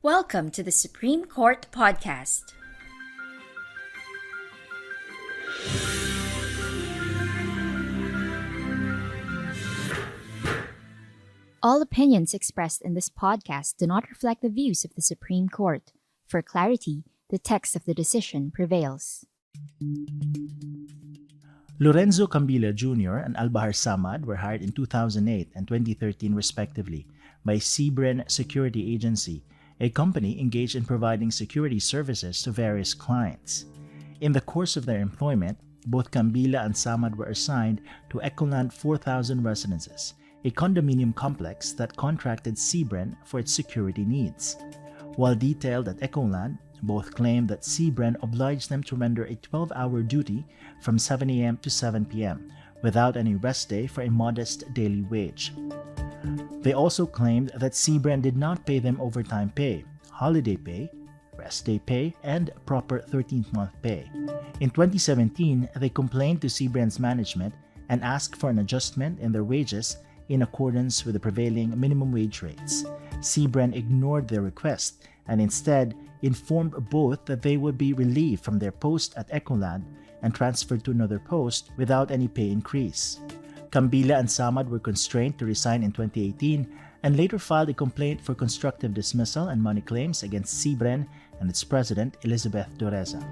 Welcome to the Supreme Court Podcast. All opinions expressed in this podcast do not reflect the views of the Supreme Court. For clarity, the text of the decision prevails. Lorenzo Cambila Jr. and Albahar Samad were hired in 2008 and 2013 respectively by Cbren Security Agency, a company engaged in providing security services to various clients. In the course of their employment, both Cambila and Samad were assigned to Ecoland 4000 Residences, a condominium complex that contracted Cbren for its security needs. While detailed at Ecoland, both claimed that Cbren obliged them to render a 12-hour duty from 7 a.m. to 7 p.m. without any rest day for a modest daily wage. They also claimed that Cbren did not pay them overtime pay, holiday pay, rest day pay, and proper 13th month pay. In 2017, they complained to Cbren's management and asked for an adjustment in their wages in accordance with the prevailing minimum wage rates. Cbren ignored their request and instead informed both that they would be relieved from their post at Ecoland and transferred to another post without any pay increase. Cambila and Samad were constrained to resign in 2018 and later filed a complaint for constructive dismissal and money claims against Cbren and its president, Elizabeth Dureza.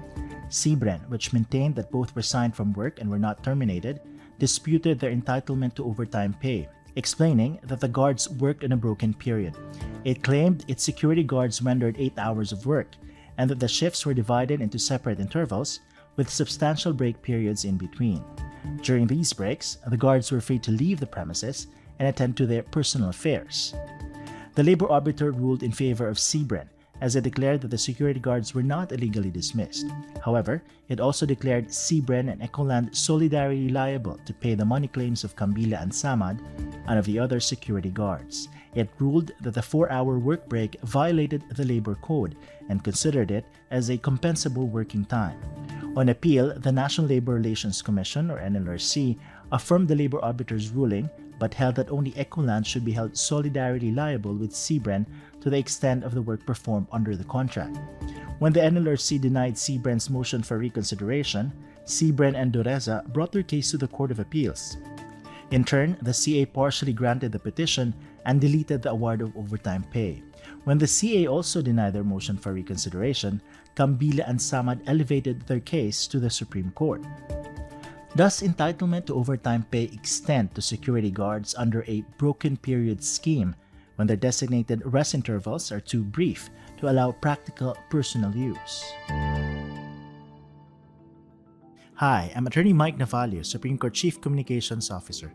Cbren, which maintained that both resigned from work and were not terminated, disputed their entitlement to overtime pay, explaining that the guards worked in a broken period. It claimed its security guards rendered 8 hours of work and that the shifts were divided into separate intervals with substantial break periods in between. During these breaks, the guards were free to leave the premises and attend to their personal affairs. The labor arbiter ruled in favor of Cbren, as it declared that the security guards were not illegally dismissed. However, it also declared Cbren and Ecoland solidarily liable to pay the money claims of Cambila and Samad and of the other security guards. It ruled that the 4-hour work break violated the labor code and considered it as a compensable working time. On appeal, the National Labor Relations Commission, or NLRC, affirmed the labor arbiter's ruling but held that only Ecoland should be held solidarily liable with Cbren to the extent of the work performed under the contract. When the NLRC denied Cbren's motion for reconsideration, Cbren and Dureza brought their case to the Court of Appeals. In turn, the CA partially granted the petition and deleted the award of overtime pay. When the CA also denied their motion for reconsideration, Cambila and Samad elevated their case to the Supreme Court. Does entitlement to overtime pay extend to security guards under a broken period scheme when their designated rest intervals are too brief to allow practical personal use? Hi, I'm Attorney Mike Navalio, Supreme Court Chief Communications Officer.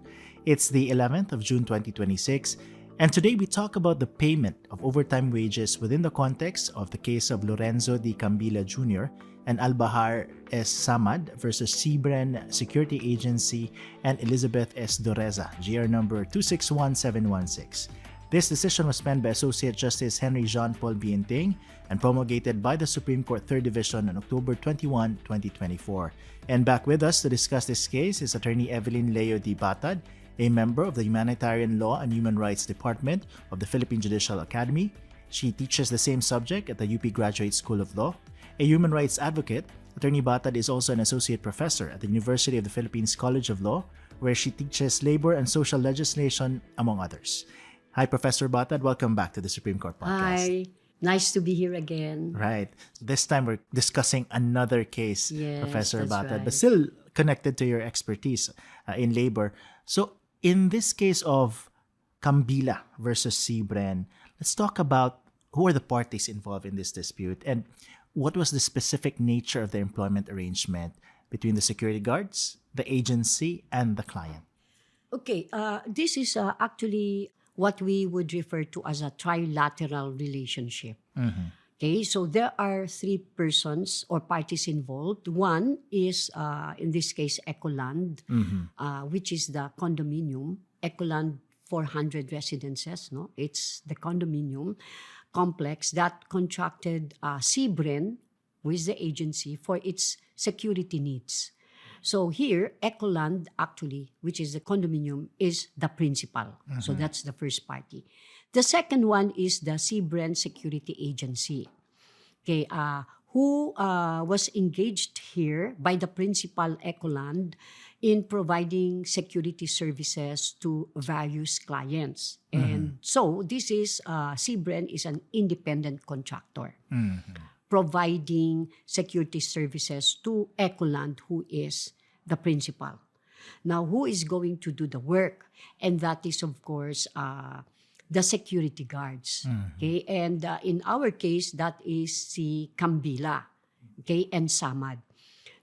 It's the 11th of June 2026, and today we talk about the payment of overtime wages within the context of the case of Lorenzo D. Cambila Jr. and Albahar S. Samad versus Cbren Security Agency and Elizabeth S. Dureza, GR number 261716. This decision was penned by Associate Justice Henry Jean Paul Bienting and promulgated by the Supreme Court 3rd Division on October 21, 2024. And back with us to discuss this case is Attorney Evelyn Leo D. Batad, a member of the Humanitarian Law and Human Rights Department of the Philippine Judicial Academy. She teaches the same subject at the UP Graduate School of Law. A human rights advocate, Attorney Batad is also an associate professor at the University of the Philippines College of Law, where she teaches labor and social legislation, among others. Hi, Professor Batad. Welcome back to the Supreme Court Podcast. Hi. Nice to be here again. Right. This time we're discussing another case, Yes, Professor that's Batad, right. but still connected to your expertise in labor. So, in this case of Cambila versus Cbren, let's talk about who are the parties involved in this dispute and what was the specific nature of the employment arrangement between the security guards, the agency, and the client. Okay, this is actually what we would refer to as a trilateral relationship. Okay, so there are three persons or parties involved. One is, in this case, Ecoland, which is the condominium. Ecoland 400 residences, no? It's the condominium complex that contracted Cbren, who is the agency, for its security needs. So here, Ecoland actually, which is the condominium, is the principal. So that's the first party. The second one is the Seabren Security Agency, okay, who was engaged here by the principal Ecoland in providing security services to various clients. And so this is, Seabren is an independent contractor providing security services to Ecoland, who is the principal. Now, who is going to do the work? And that is, of course, the security guards. Okay, and in our case, that is si Kambila, okay, and Samad.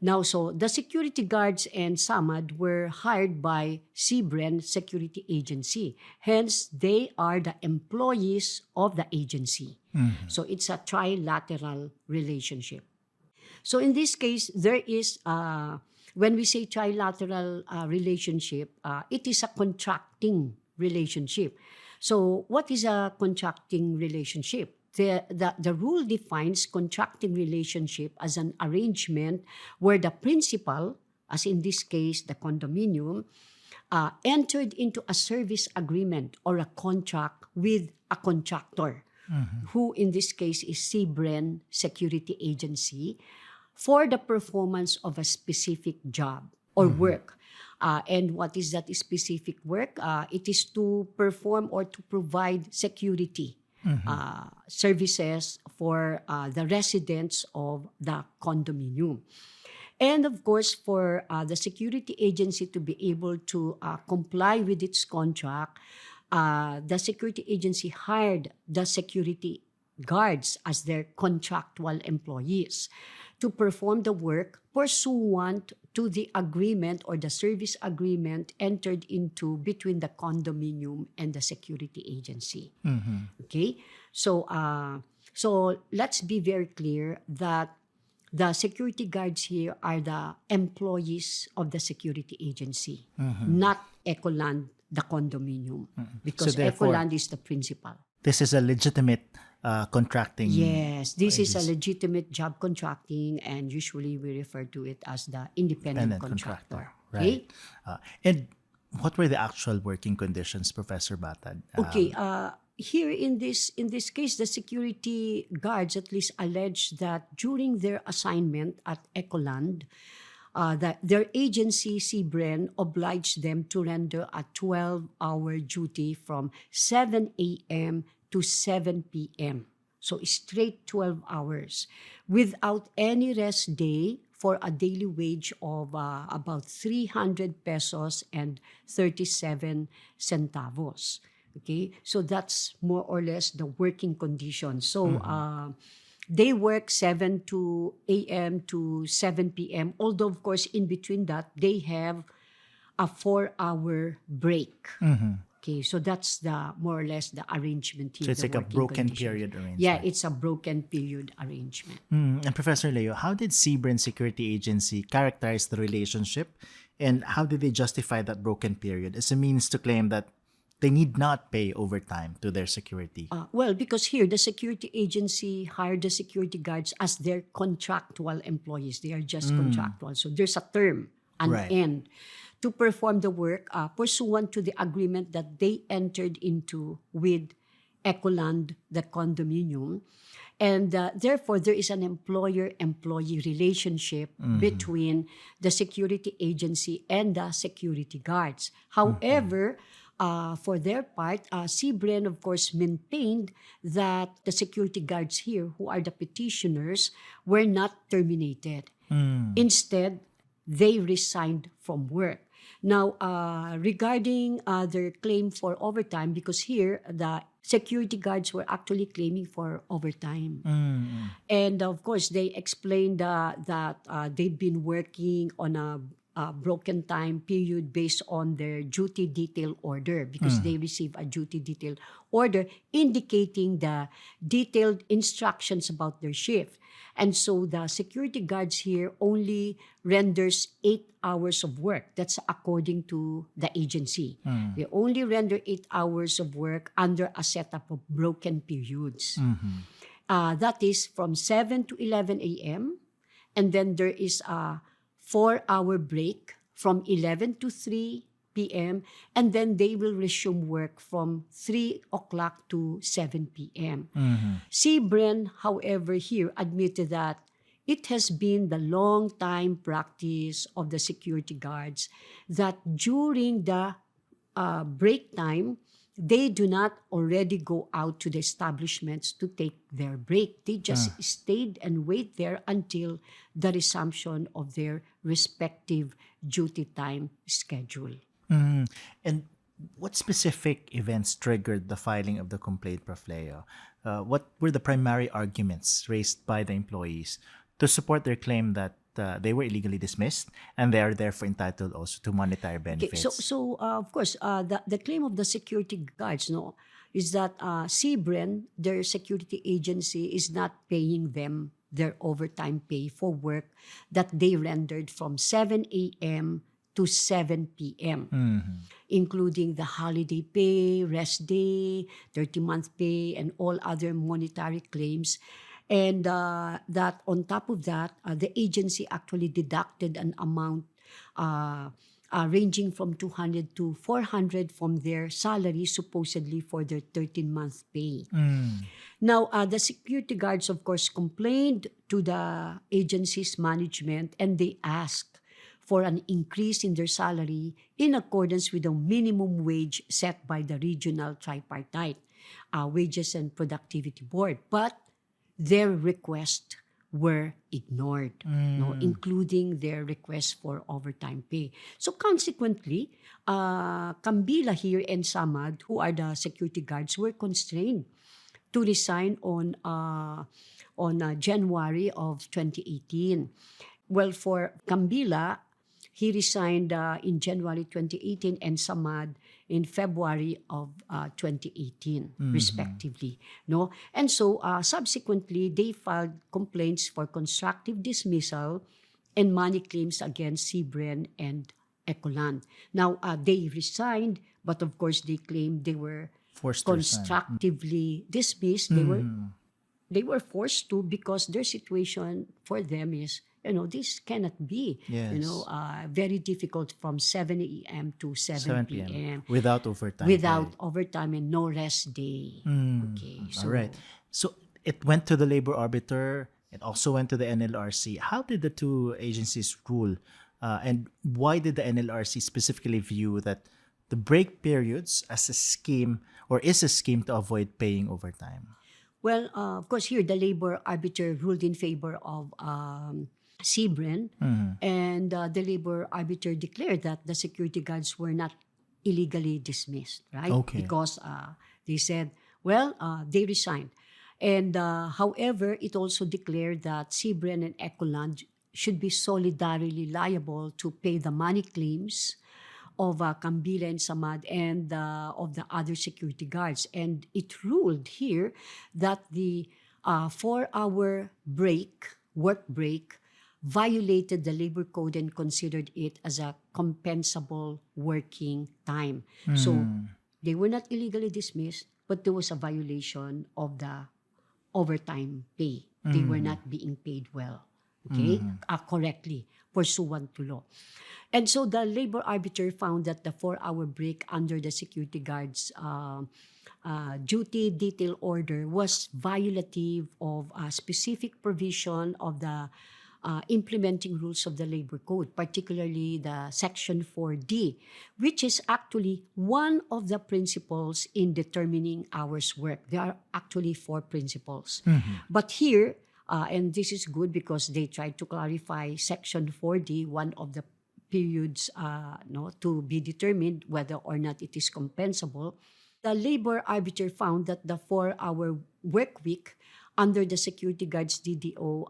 Now, so the security guards and Samad were hired by Seabren Security Agency. Hence, they are the employees of the agency. So it's a trilateral relationship. So in this case, there is, when we say trilateral relationship, it is a contracting relationship. So what is a contracting relationship? The rule defines contracting relationship as an arrangement where the principal, as in this case the condominium, entered into a service agreement or a contract with a contractor, who in this case is Seabren Security Agency, for the performance of a specific job or work. And what is that specific work? It is to perform or to provide security services for the residents of the condominium. And of course, for the security agency to be able to comply with its contract, the security agency hired the security guards as their contractual employees to perform the work pursuant to the agreement or the service agreement entered into between the condominium and the security agency. Okay? So, so let's be very clear that the security guards here are the employees of the security agency, not Ecoland, the condominium, because So therefore, Ecoland is the principal. This is a legitimate contracting. Yes, this is a legitimate job contracting, and usually we refer to it as the independent contractor. Okay? Right. And what were the actual working conditions, Professor Batad? Okay. Here in this case, the security guards at least allege that during their assignment at Ecoland, that their agency, Seabren, obliged them to render a 12-hour duty from 7 a.m. to 7 p.m. So straight 12 hours without any rest day for a daily wage of about 300 pesos and 37 centavos. Okay, so that's more or less the working conditions. So they work 7 a.m. to 7 p.m. Although, of course, in between that, they have a 4-hour break. Okay, so that's the more or less the arrangement here. So it's the like a working broken conditions. period arrangement. Yeah, it's a broken period arrangement. And Professor Leo, how did Seabren Security Agency characterize the relationship, and how did they justify that broken period as a means to claim that they need not pay overtime to their security? Well, because here the security agency hired the security guards as their contractual employees. They are just contractual. So there's a term, an Right. end, to perform the work pursuant to the agreement that they entered into with Ecoland, the condominium. And therefore, there is an employer-employee relationship between the security agency and the security guards. However, for their part, Seabren, of course, maintained that the security guards here, who are the petitioners, were not terminated. Instead, they resigned from work. Now, regarding their claim for overtime, because here the security guards were actually claiming for overtime. And of course, they explained that they've been working on a broken time period based on their duty detail order, because they receive a duty detail order indicating the detailed instructions about their shift. And so the security guards here only renders 8 hours of work. That's according to the agency. They only render 8 hours of work under a setup of broken periods. That is from 7 to 11 a.m. And then there is a 4-hour break from 11 to 3 p.m. and then they will resume work from 3 o'clock to 7 p.m. Sebren, however, here admitted that it has been the long time practice of the security guards that during the break time, they do not already go out to the establishments to take their break. They just stayed and wait there until the resumption of their respective duty time schedule. And what specific events triggered the filing of the complaint, Prof. Leo? What were the primary arguments raised by the employees to support their claim that they were illegally dismissed and they are therefore entitled also to monetary benefits? So of course, the claim of the security guards, is that Sebren, their security agency, is not paying them their overtime pay for work that they rendered from 7 a.m. to 7 p.m., including the holiday pay, rest day, 30-month pay, and all other monetary claims. And that on top of that, the agency actually deducted an amount ranging from 200 to 400 from their salary, supposedly for their 13-month pay. Now, the security guards, of course, complained to the agency's management, and they asked for an increase in their salary in accordance with the minimum wage set by the regional tripartite wages and productivity board. But their requests were ignored, including their request for overtime pay. So consequently, Cambila here and Samad, who are the security guards, were constrained to resign on January of 2018. Well, for Cambila, he resigned in January 2018 and Samad in February of 2018, respectively. No? And so subsequently, they filed complaints for constructive dismissal and money claims against Sebren and Ecoland. Now, they resigned, but of course, they claimed they were Forced to resign. constructively dismissed. They were forced to, because their situation for them is, this cannot be, Yes. very difficult from 7 a.m. to 7 p.m. Without overtime. Without pay. overtime and no rest day. Okay, so All right. So it went to the labor arbiter. It also went to the NLRC. How did the two agencies rule? And why did the NLRC specifically view that the break periods as a scheme or is a scheme to avoid paying overtime? Well, of course, here the labor arbiter ruled in favor of Sebren, and the labor arbiter declared that the security guards were not illegally dismissed, right? Okay. Because they said, they resigned. And however, it also declared that Sebren and Ecoland should be solidarily liable to pay the money claims of Cambila and Samad and of the other security guards. And it ruled here that the 4-hour work break, violated the labor code and considered it as a compensable working time. So they were not illegally dismissed, but there was a violation of the overtime pay. They were not being paid well, correctly, pursuant to law. And so the labor arbiter found that the 4-hour break under the security guards duty detail order was violative of a specific provision of the implementing rules of the labor code, particularly the section 4D, which is actually one of the principles in determining hours work. There are actually 4 principles. But here, and this is good because they tried to clarify section 4D, one of the periods to be determined whether or not it is compensable. The labor arbiter found that the 4-hour work week under the security guards DDO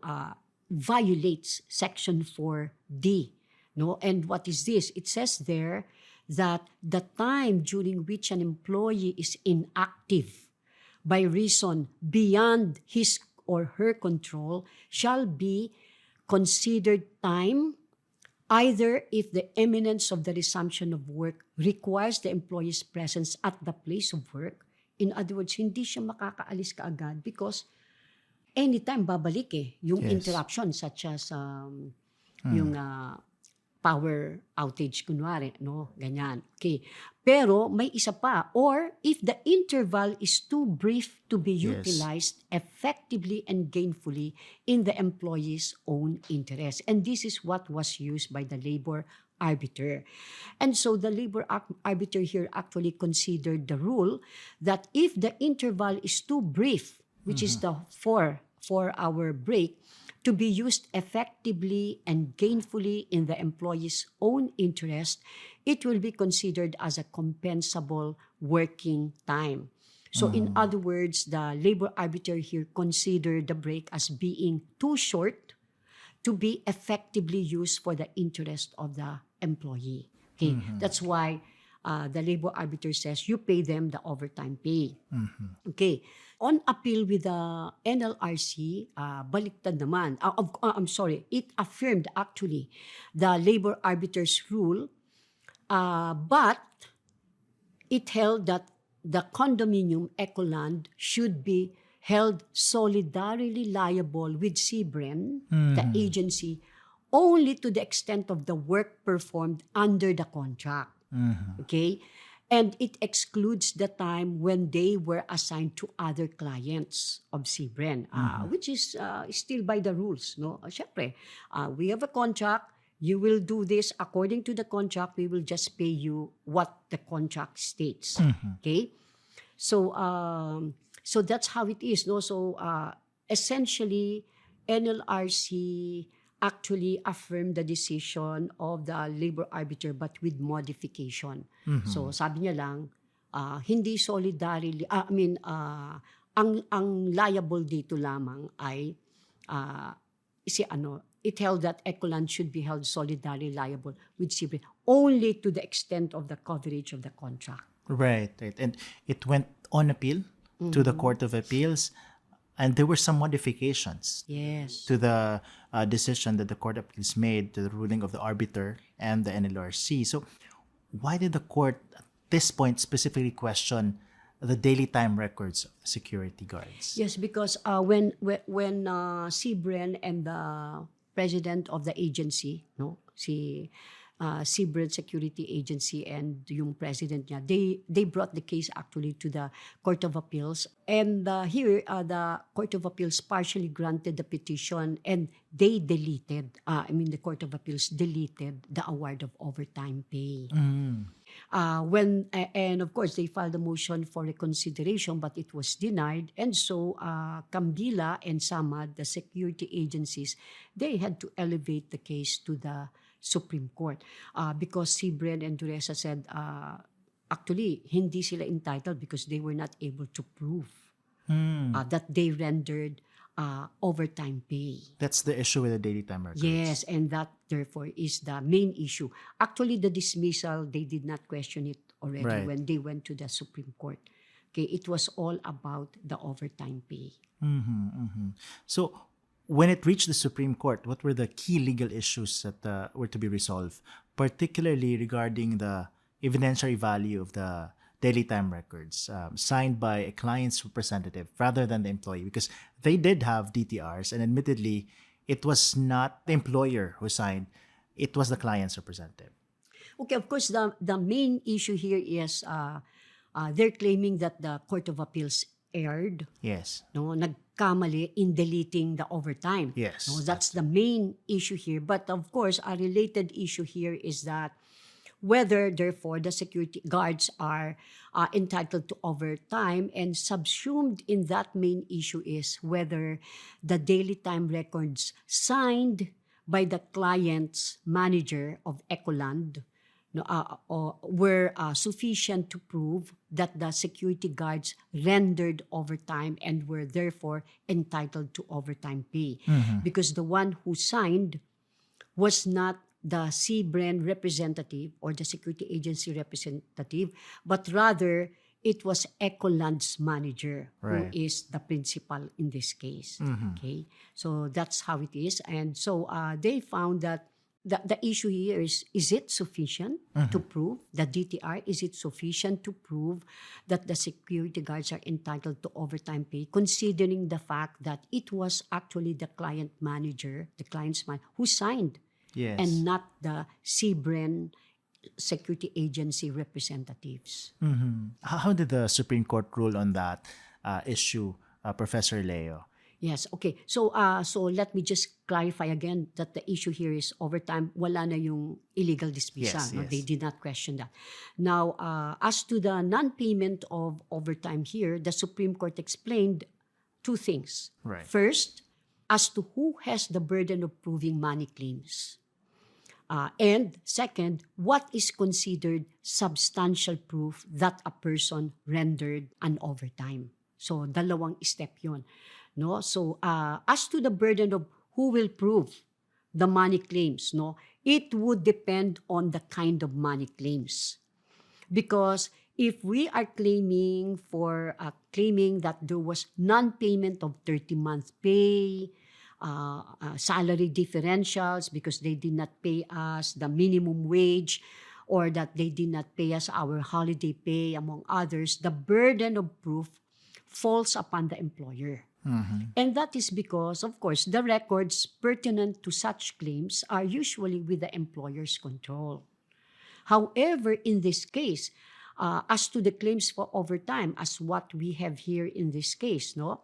violates section 4D. And what is this? It says there that the time during which an employee is inactive by reason beyond his or her control shall be considered time either if the imminence of the resumption of work requires the employee's presence at the place of work. In other words, hindi siya makakaalis kaagad because anytime babalik yung Yes. interruption such as yung power outage kunwari, no? Ganyan. Okay. Pero may isa pa, or if the interval is too brief to be Yes. utilized effectively and gainfully in the employee's own interest. And this is what was used by the labor arbiter. And so the labor arbiter here actually considered the rule that if the interval is too brief, which is the 4-hour break, to be used effectively and gainfully in the employee's own interest, it will be considered as a compensable working time. So in other words, the labor arbiter here considered the break as being too short to be effectively used for the interest of the employee. Okay, that's why the labor arbiter says you pay them the overtime pay. Okay, on appeal with the NLRC, baliktad naman. I'm sorry, it affirmed actually the labor arbiter's rule, but it held that the condominium Ecoland should be held solidarily liable with CBREN, the agency, only to the extent of the work performed under the contract. Okay? And it excludes the time when they were assigned to other clients of CBREN, which is still by the rules. No? Syempre, we have a contract. You will do this according to the contract. We will just pay you what the contract states. Okay? So, so that's how it is. No? So, essentially, NLRC actually affirmed the decision of the labor arbiter but with modification. So sabi niya lang, hindi solidarily, ang liable dito lamang ay it held that Ecoland should be held solidarily liable with CBREN only to the extent of the coverage of the contract. Right. And it went on appeal to the Court of Appeals. And there were some modifications Yes. to the decision that the Court of Appeals made to the ruling of the arbiter and the NLRC. So why did the court at this point specifically question the daily time records of security guards? Yes, because when CBREN and the president of the agency, no, CBREN Security Agency and yung president niya, they brought the case actually to the Court of Appeals. And here, the Court of Appeals partially granted the petition and they deleted, the Court of Appeals deleted the award of overtime pay. And of course, they filed a motion for reconsideration, but it was denied. And so, Cambila and Samad, the security agencies, they had to elevate the case to the Supreme Court because CBREN and Duresa said, actually, hindi sila entitled because they were not able to prove that they rendered overtime pay. That's the issue with the daily time records. Yes, and that therefore is the main issue. Actually, the dismissal, they did not question it already Right. when they went to the Supreme Court. Okay, it was all about the overtime pay. So when it reached the Supreme Court, what were the key legal issues that were to be resolved, particularly regarding the evidentiary value of the daily time records signed by a client's representative rather than the employee? Because they did have DTRs, and admittedly, it was not the employer who signed, it was the client's representative. Okay, of course, the main issue here is they're claiming that the Court of Appeals erred, Yes. no, nagkamali in deleting the overtime. Yes. No, that's the main issue here. But of course, a related issue here is that whether, therefore, the security guards are entitled to overtime, and subsumed in that main issue is whether the daily time records signed by the client's manager of Ecoland were sufficient to prove that the security guards rendered overtime and were therefore entitled to overtime pay. Because the one who signed was not the CBREN representative or the security agency representative, but rather it was Ecoland's manager Right. who is the principal in this case. Okay, so that's how it is. And so they found that the issue here is it sufficient to prove the DTR? Is it sufficient to prove that the security guards are entitled to overtime pay, considering the fact that it was actually the client manager, the client's man, who signed Yes. and not the CBREN security agency representatives. How did the Supreme Court rule on that issue, Professor Leo? Yes, okay. So let me just clarify again that the issue here is overtime. Wala na yung illegal dismissal. Yes, No? yes. They did not question that. Now, as to the non-payment of overtime here, the Supreme Court explained two things. Right. First, as to who has the burden of proving money claims. And second, what is considered substantial proof that a person rendered an overtime. So, dalawang step yun. No? So, as to the burden of who will prove the money claims, no, it would depend on the kind of money claims. Because if we are claiming that there was non-payment of 30-month pay, salary differentials because they did not pay us the minimum wage, or that they did not pay us our holiday pay, among others, the burden of proof falls upon the employer. And that is because, of course, the records pertinent to such claims are usually with the employer's control. However, in this case, as to the claims for overtime, as what we have here in this case, no,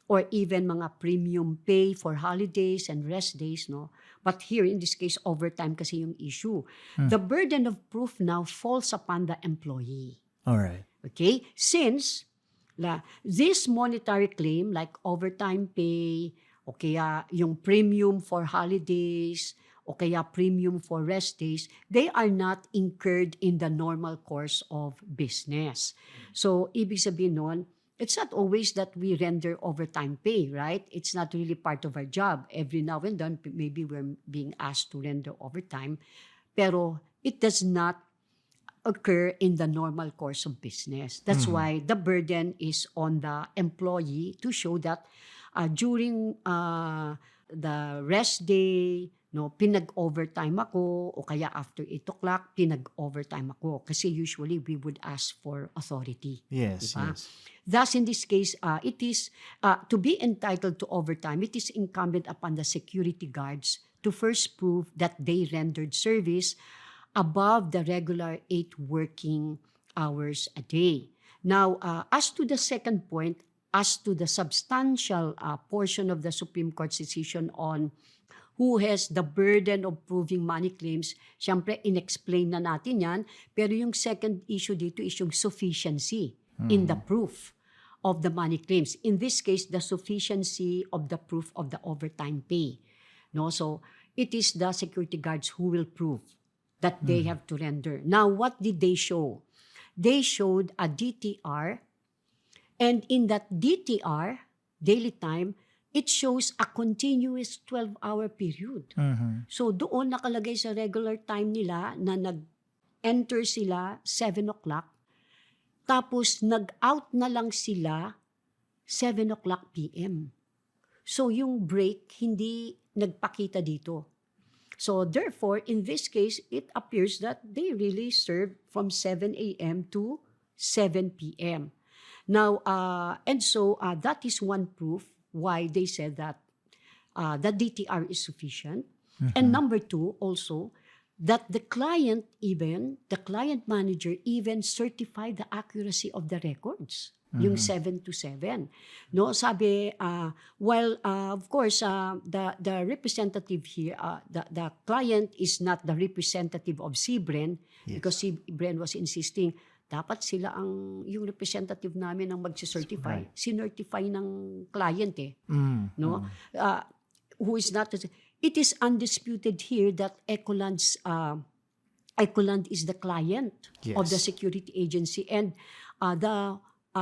or even mga premium pay for holidays and rest days, no, but here in this case, overtime kasi yung issue. The burden of proof now falls upon the employee. All right. Okay? Since this monetary claim like overtime pay, o kaya yung premium for holidays, o kaya premium for rest days, they are not incurred in the normal course of business. So, ibig sabihin nun, it's not always that we render overtime pay, right? It's not really part of our job. Every now and then, maybe we're being asked to render overtime, pero it does not occur in the normal course of business. That's why the burden is on the employee to show that during the rest day, no, pinag-overtime ako, o kaya after 8 o'clock, pinag-overtime ako. Kasi usually we would ask for authority. Yes, Diba? yes. Thus, in this case, it is, to be entitled to overtime, it is incumbent upon the security guards to first prove that they rendered service above the regular 8 working hours a day. Now, as to the second point, as to the substantial portion of the Supreme Court's decision on who has the burden of proving money claims, syempre, inexplain na natin yan. Pero yung second issue dito is yung sufficiency in the proof of the money claims. In this case, the sufficiency of the proof of the overtime pay. No? So, it is the security guards who will prove that they have to render. Now, what did they show? They showed a DTR, and in that DTR, daily time, it shows a continuous 12-hour period. So, doon nakalagay sa regular time nila na nag-enter sila 7 o'clock, tapos nag-out na lang sila 7 o'clock p.m. So, yung break, hindi nagpakita dito. So, therefore, in this case, it appears that they really served from 7 a.m. to 7 p.m. Now, and so that is one proof why they said that the DTR is sufficient. And number two, also, that the client manager even certified the accuracy of the records. Yung 7 to 7. No, sabi, while of course, the representative here, the client is not the representative of CBREN, because CBREN was insisting, dapat sila yung representative namin ang magsicertify. Right. Sinertify ng client no? Who is not, it is undisputed here that Ecoland is the client of the security agency, and the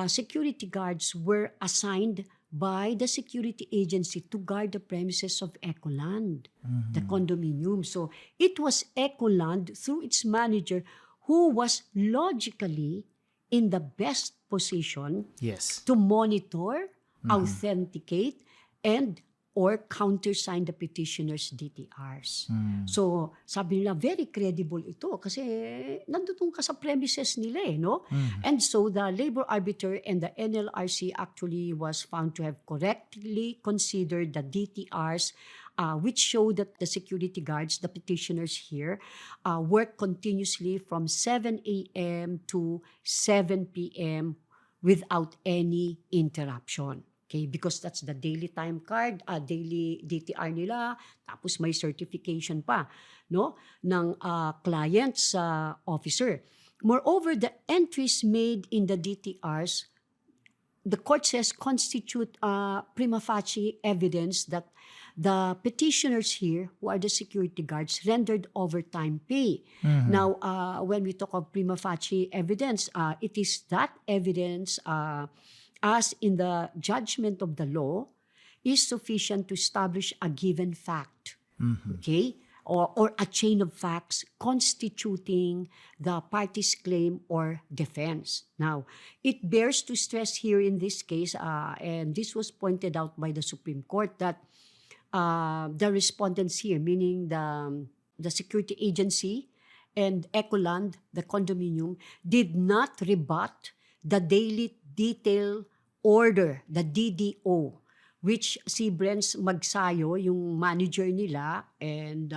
security guards were assigned by the security agency to guard the premises of Ecoland, the condominium. So it was Ecoland, through its manager, who was logically in the best position to monitor, authenticate, and or countersign the petitioner's DTRs. So, sabi nila, very credible ito kasi nandun ka sa premises nila no? And so, the labor arbiter and the NLRC actually was found to have correctly considered the DTRs which show that the security guards, the petitioners here, work continuously from 7 a.m. to 7 p.m. without any interruption. Okay, because that's the daily time card, daily DTR nila, tapos may certification pa, no, ng client sa officer. Moreover, the entries made in the DTRs, the court says, constitute prima facie evidence that the petitioners here, who are the security guards, rendered overtime pay. Now, when we talk of prima facie evidence, it is that evidence, as in the judgment of the law, is sufficient to establish a given fact, okay, or a chain of facts constituting the party's claim or defense. Now, it bears to stress here in this case, and this was pointed out by the Supreme Court, that the respondents here, meaning the security agency and Ecoland, the condominium, did not rebut the daily detail order, the DDO, which si Brence Magsayo, yung manager nila, and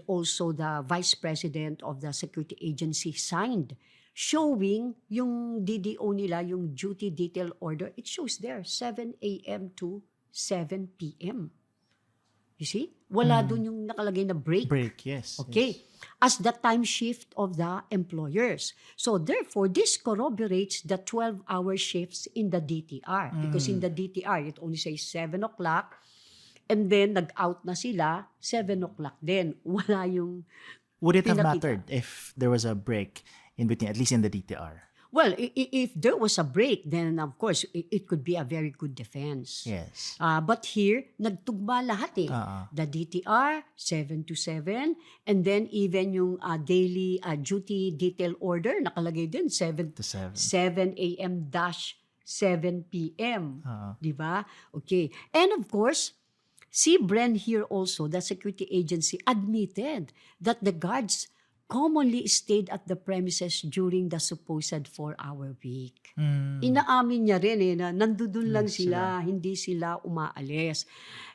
also the vice president of the security agency signed, showing yung DDO nila, yung duty detail order. It shows there, 7 a.m. to 7 p.m. You see? Wala dun yung nakalagay na break. Break, yes. Okay. Yes. As the time shift of the employers. So therefore, this corroborates the 12-hour shifts in the DTR. Because in the DTR, it only says 7 o'clock, and then nag-out na sila, 7 o'clock din. Wala yung Would it have pinakita. mattered if there was a break in between, at least in the DTR? Well, if there was a break, then of course, it could be a very good defense. Yes. But here, nagtugma lahat eh. The DTR, 7 to 7, and then even yung daily duty detail order, nakalagay din, 7 To 7. 7 a.m. dash 7 p.m. Di ba? Okay. And of course, si Bren here also, the security agency, admitted that the guards commonly stayed at the premises during the supposed 4-hour week. Inaamin niya rin na nandudun lang sila, hindi sila umaalis.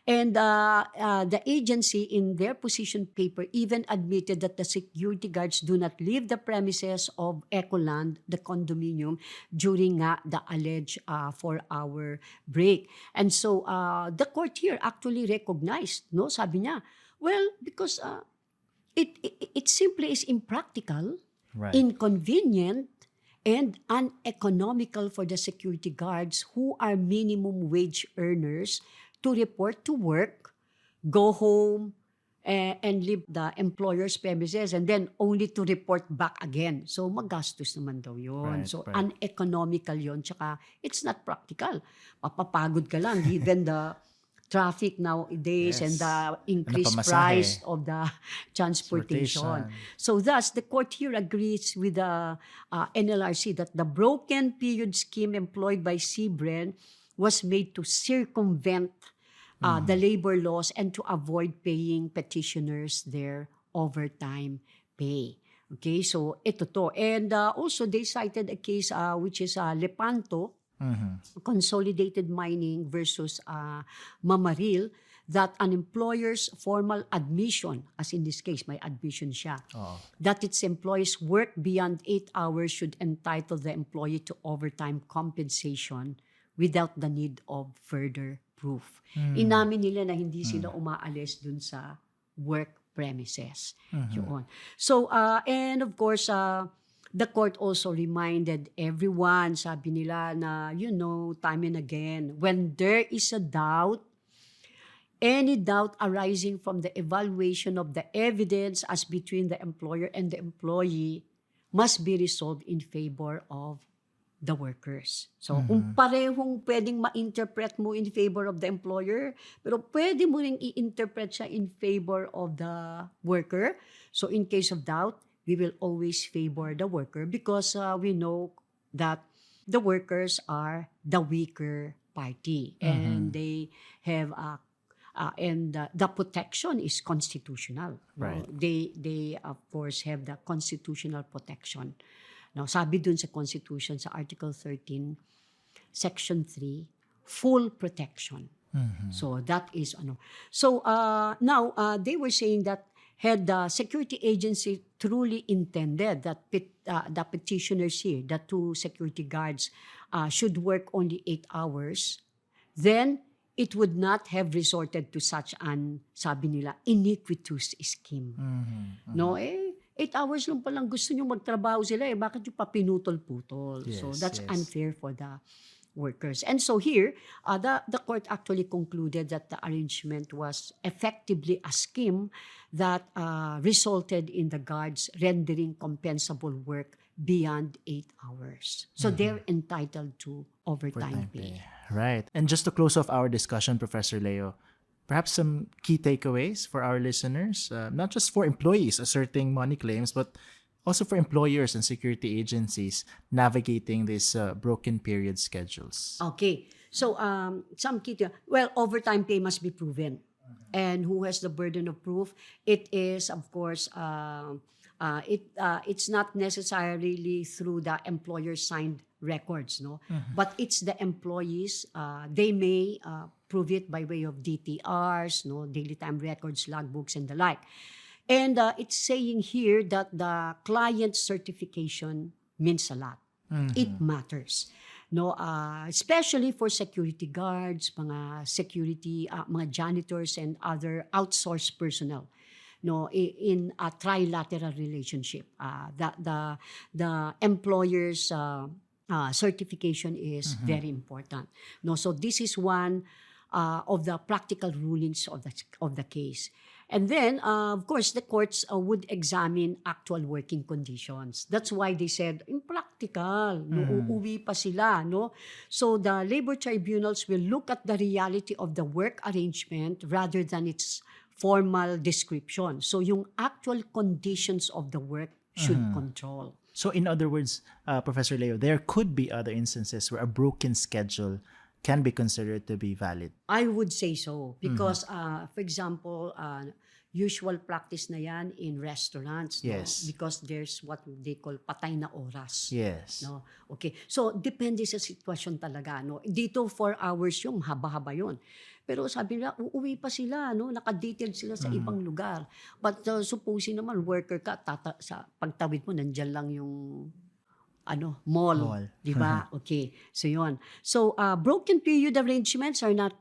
And the agency in their position paper even admitted that the security guards do not leave the premises of Ecoland, the condominium, during the alleged 4-hour break. And so the court here actually recognized, no? Sabi niya, well, because it simply is impractical, Right. inconvenient, and uneconomical for the security guards who are minimum wage earners to report to work, go home, and leave the employer's premises, and then only to report back again. So magastos naman daw yun. Right, So right. uneconomical yun. Tsaka it's not practical. Papapagod ka lang given the traffic nowadays and Yes. the increased Napamasahe. price of the transportation. Transportation. So thus, the court here agrees with the NLRC that the broken period scheme employed by CBREN was made to circumvent the labor laws and to avoid paying petitioners their overtime pay. Okay, so ito to. And also they cited a case which is Lepanto, Consolidated Mining versus Mamaril, that an employer's formal admission, as in this case, may admission siya, that its employees work beyond 8 hours should entitle the employee to overtime compensation without the need of further proof. Inamin nila na hindi sila umaalis dun sa work premises. Yun. So, and of course, the court also reminded everyone, sabi nila na, time and again, when there is a doubt, any doubt arising from the evaluation of the evidence as between the employer and the employee must be resolved in favor of the workers. So, kung parehong pwedeng ma-interpret mo in favor of the employer, pero pwede mo ring i-interpret siya in favor of the worker. So, in case of doubt, we will always favor the worker because we know that the workers are the weaker party and they have and the protection is constitutional. Right. They of course have the constitutional protection. Now, sabi dun sa Constitution sa Article 13, Section 3, full protection. So that is So now they were saying that had the security agency truly intended that the petitioners here, the two security guards, should work only 8 hours, then it would not have resorted to such an, sabi nila, iniquitous scheme. No, 8 hours lang palang gusto nyo magtrabaho sila bakit yung papinutol-putol? So that's unfair for the workers. And so here, the court actually concluded that the arrangement was effectively a scheme that resulted in the guards rendering compensable work beyond 8 hours. So they're entitled to overtime pay. Right. And just to close off our discussion, Professor Leo, perhaps some key takeaways for our listeners, not just for employees asserting money claims, but also for employers and security agencies navigating these broken period schedules. Okay. So some key overtime pay must be proven. And who has the burden of proof? It is, of course, it's not necessarily through the employer-signed records, no? But it's the employees. They may prove it by way of DTRs, no, daily time records, logbooks, and the like. And it's saying here that the client certification means a lot. It matters. No, especially for security guards, mga security, mga janitors and other outsourced personnel. No, in a trilateral relationship, the employer's certification is very important. No, so this is one of the practical rulings of the case. And then, of course, the courts would examine actual working conditions. That's why they said, impractical, no, uuwi pa sila, no? So the labor tribunals will look at the reality of the work arrangement rather than its formal description. So yung actual conditions of the work should control. So in other words, Professor Leo, there could be other instances where a broken schedule can be considered to be valid. I would say so because, for example, usual practice na yan in restaurants. Yes. No? Because there's what they call patay na oras. Yes. No? Okay. So, depende sa sitwasyon talaga. No? Dito, 4 hours yung haba-haba yun. Pero sabi nila, uuwi pa sila. No? Naka-detailed sila sa ibang lugar. But supposing naman, worker ka, sa pagtawid mo, nandyan lang yung mall. Di ba? Okay. So, yun. So, broken period arrangements are not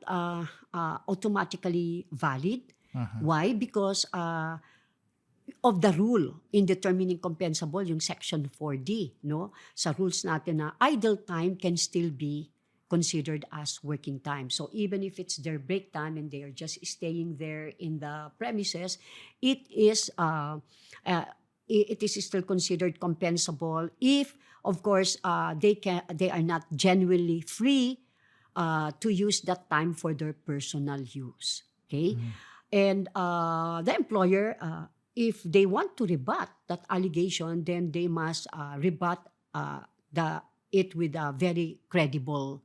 automatically valid. Why? Because of the rule in determining compensable, yung Section 4D, no? Sa rules natin na idle time can still be considered as working time. So even if it's their break time and they are just staying there in the premises, it is still considered compensable if, of course, they are not genuinely free to use that time for their personal use. Okay? And the employer, if they want to rebut that allegation, then they must rebut it with very credible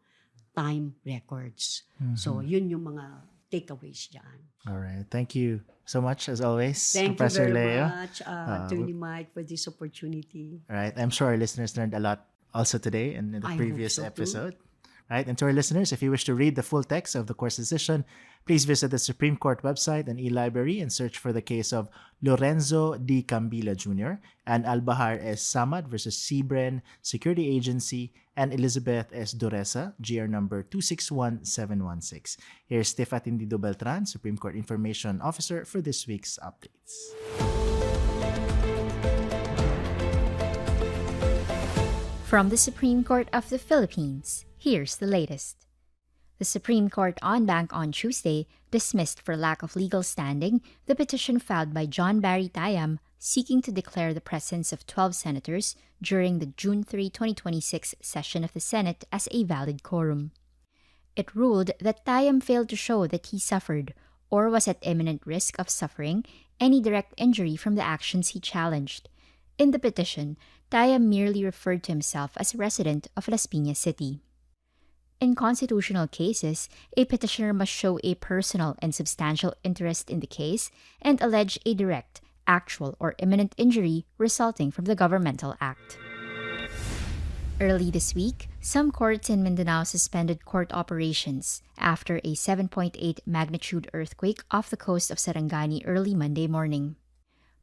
time records. So, yun yung mga takeaways dyan. All right. Thank you so much, as always, Thank Professor you very Leo. much, Attorney Mike, for this opportunity. All right. I'm sure our listeners learned a lot also today and in the I previous hope so too. episode. Right. And to our listeners, if you wish to read the full text of the court's decision, please visit the Supreme Court website and e-library and search for the case of Lorenzo D. Cambila Jr. and Albahar S. Samad versus Sebren Security Agency and Elizabeth S. Duresa, GR number 261716. Here's Steph Atindido Beltran, Supreme Court Information Officer, for this week's updates. From the Supreme Court of the Philippines, here's the latest. The Supreme Court en banc on Tuesday dismissed for lack of legal standing the petition filed by John Barry Tayam seeking to declare the presence of 12 senators during the June 3, 2026 session of the Senate as a valid quorum. It ruled that Tayam failed to show that he suffered or was at imminent risk of suffering any direct injury from the actions he challenged. In the petition, Tayam merely referred to himself as a resident of Las Piñas City. In constitutional cases, a petitioner must show a personal and substantial interest in the case and allege a direct, actual, or imminent injury resulting from the governmental act. Early this week, some courts in Mindanao suspended court operations after a 7.8 magnitude earthquake off the coast of Sarangani early Monday morning.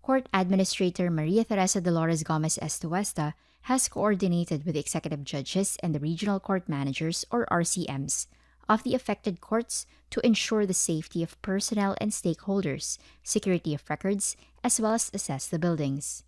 Court Administrator Maria Teresa Dolores Gomez Estuesta has coordinated with the executive judges and the regional court managers, or RCMs, of the affected courts to ensure the safety of personnel and stakeholders, security of records, as well as assess the buildings.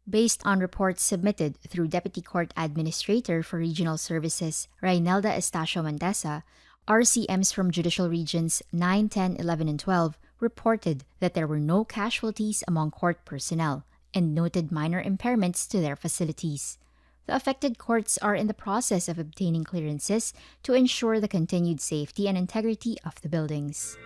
Based on reports submitted through Deputy Court Administrator for Regional Services Raynelda Estacio Mantesa, RCMs from Judicial Regions 9, 10, 11, and 12 reported that there were no casualties among court personnel and noted minor impairments to their facilities. The affected courts are in the process of obtaining clearances to ensure the continued safety and integrity of the buildings.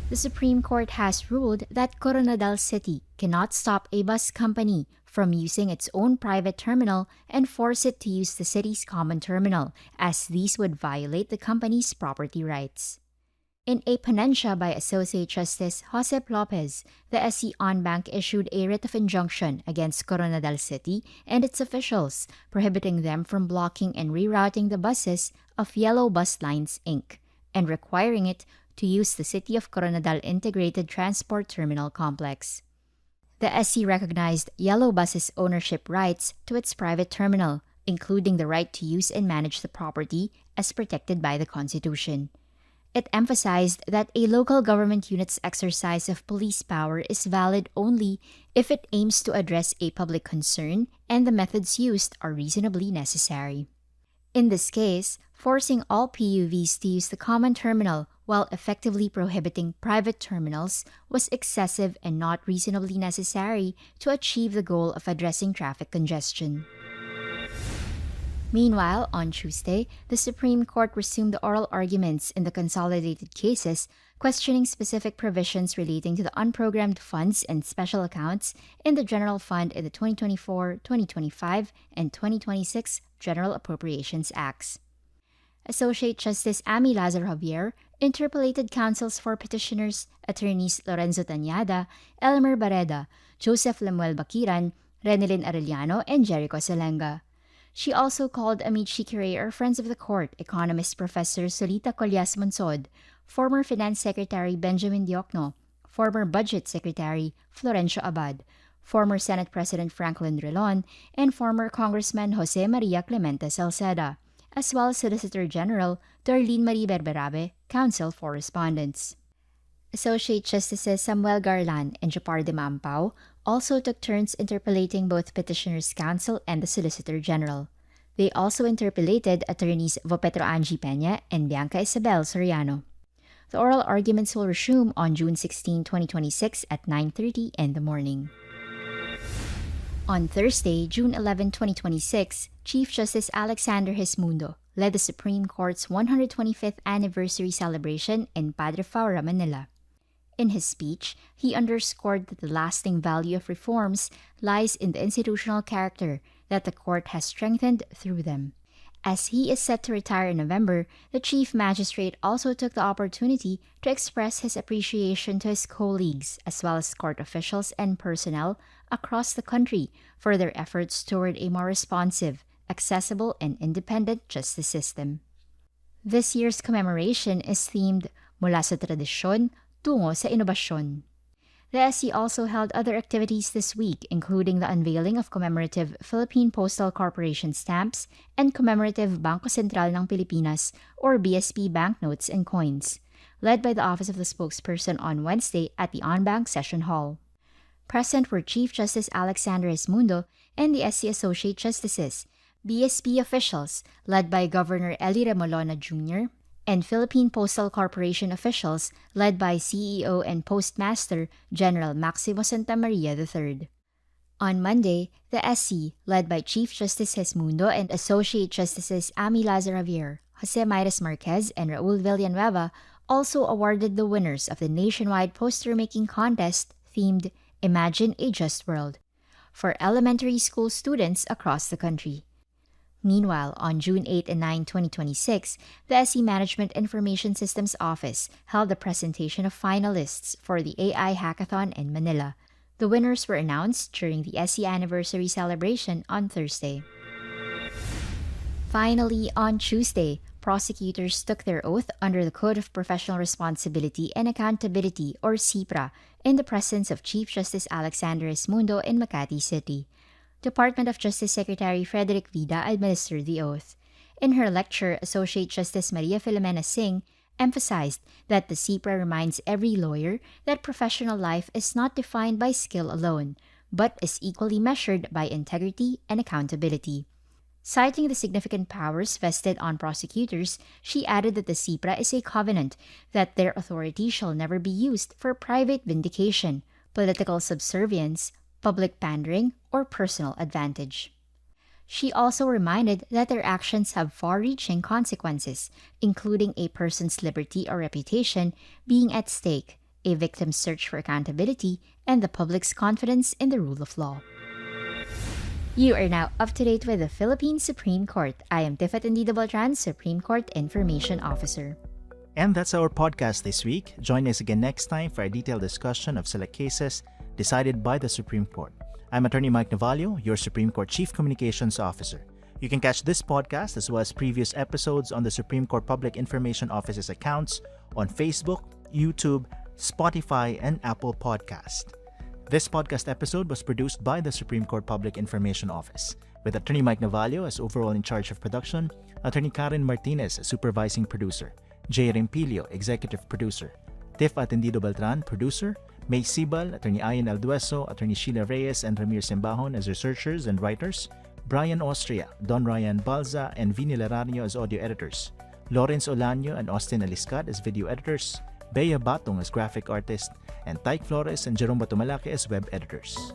The Supreme Court has ruled that Coronadal City cannot stop a bus company from using its own private terminal and force it to use the city's common terminal, as these would violate the company's property rights. In a ponencia by Associate Justice Josep Lopez, the SC en banc issued a writ of injunction against Coronadal City and its officials, prohibiting them from blocking and rerouting the buses of Yellow Bus Lines, Inc., and requiring it to use the City of Coronadal Integrated Transport Terminal Complex. The SC recognized Yellow Bus's ownership rights to its private terminal, including the right to use and manage the property as protected by the Constitution. It emphasized that a local government unit's exercise of police power is valid only if it aims to address a public concern and the methods used are reasonably necessary. In this case, forcing all PUVs to use the common terminal while effectively prohibiting private terminals was excessive and not reasonably necessary to achieve the goal of addressing traffic congestion. Meanwhile, on Tuesday, the Supreme Court resumed the oral arguments in the consolidated cases questioning specific provisions relating to the unprogrammed funds and special accounts in the General Fund in the 2024, 2025, and 2026 General Appropriations Acts. Associate Justice Amy Lazar Javier interpolated counsels for petitioners, attorneys Lorenzo Tañada, Elmer Barreda, Joseph Lemuel Baquiran, Renelyn Arellano, and Jericho Selenga. She also called amici curiae or friends of the court, economist Professor Solita Collas Monsod, former Finance Secretary Benjamin Diokno, former Budget Secretary Florencio Abad, former Senate President Franklin Drilon, and former Congressman Jose Maria Clemente Salceda, as well as Solicitor General Darlene Marie Berberabe, counsel for respondents. Associate Justices Samuel Garlan and Japar de Mampao also took turns interpolating both petitioners' counsel and the Solicitor General. They also interpolated attorneys Vopetro Angie Peña and Bianca Isabel Soriano. The oral arguments will resume on June 16, 2026 at 9:30 in the morning. On Thursday, June 11, 2026, Chief Justice Alexander Hismundo led the Supreme Court's 125th anniversary celebration in Padre Faura, Manila. In his speech, he underscored that the lasting value of reforms lies in the institutional character that the court has strengthened through them. As he is set to retire in November, the Chief Magistrate also took the opportunity to express his appreciation to his colleagues, as well as court officials and personnel across the country for their efforts toward a more responsive, accessible, and independent justice system. This year's commemoration is themed Mula sa Tradisyon, Tungo sa Inobasyon. The SC also held other activities this week, including the unveiling of commemorative Philippine Postal Corporation stamps and commemorative Bangko Sentral ng Pilipinas or BSP banknotes and coins, led by the Office of the Spokesperson on Wednesday at the On-Bank Session Hall. Present were Chief Justice Alexander Hismundo and the SC Associate Justices, BSP officials led by Governor Eli Remolona Jr., and Philippine Postal Corporation officials led by CEO and Postmaster General Maximo Santamaria III. On Monday, the SC, led by Chief Justice Hismundo and Associate Justices Amy Lazar Javier, Jose Mayres Marquez, and Raul Villanueva, also awarded the winners of the nationwide poster-making contest themed Imagine a Just World for elementary school students across the country. Meanwhile, on June 8 and 9, 2026, the SC Management Information Systems Office held the presentation of finalists for the AI Hackathon in Manila. The winners were announced during the SC Anniversary celebration on Thursday. Finally, on Tuesday, prosecutors took their oath under the Code of Professional Responsibility and Accountability, or CPRA, in the presence of Chief Justice Alexander Esmundo in Makati City. Department of Justice Secretary Frederick Vida administered the oath. In her lecture, Associate Justice Maria Filomena Singh emphasized that the CPRA reminds every lawyer that professional life is not defined by skill alone, but is equally measured by integrity and accountability. Citing the significant powers vested on prosecutors, she added that the CPRA is a covenant that their authority shall never be used for private vindication, political subservience, public pandering, or personal advantage. She also reminded that their actions have far-reaching consequences, including a person's liberty or reputation being at stake, a victim's search for accountability, and the public's confidence in the rule of law. You are now up to date with the Philippine Supreme Court. I am Tiff Atendido Beltran, Supreme Court Information Officer. And that's our podcast this week. Join us again next time for a detailed discussion of select cases decided by the Supreme Court. I'm Attorney Mike Navalio, your Supreme Court Chief Communications Officer. You can catch this podcast as well as previous episodes on the Supreme Court Public Information Office's accounts on Facebook, YouTube, Spotify, and Apple Podcast. This podcast episode was produced by the Supreme Court Public Information Office, with Attorney Mike Navalio as overall in charge of production, Attorney Karen Martinez as supervising producer, Jay Rempilio, executive producer, Tiff Atendido Beltran, producer, May Sibal, Attorney Ian Aldueso, Attorney Sheila Reyes, and Ramir Simbajon as researchers and writers, Brian Austria, Don Ryan Balza, and Vinny Larario as audio editors, Lawrence Olaño and Austin Aliscat as video editors, Bea Batong as graphic artist, and Tyke Flores and Jerome Batumalaki as web editors.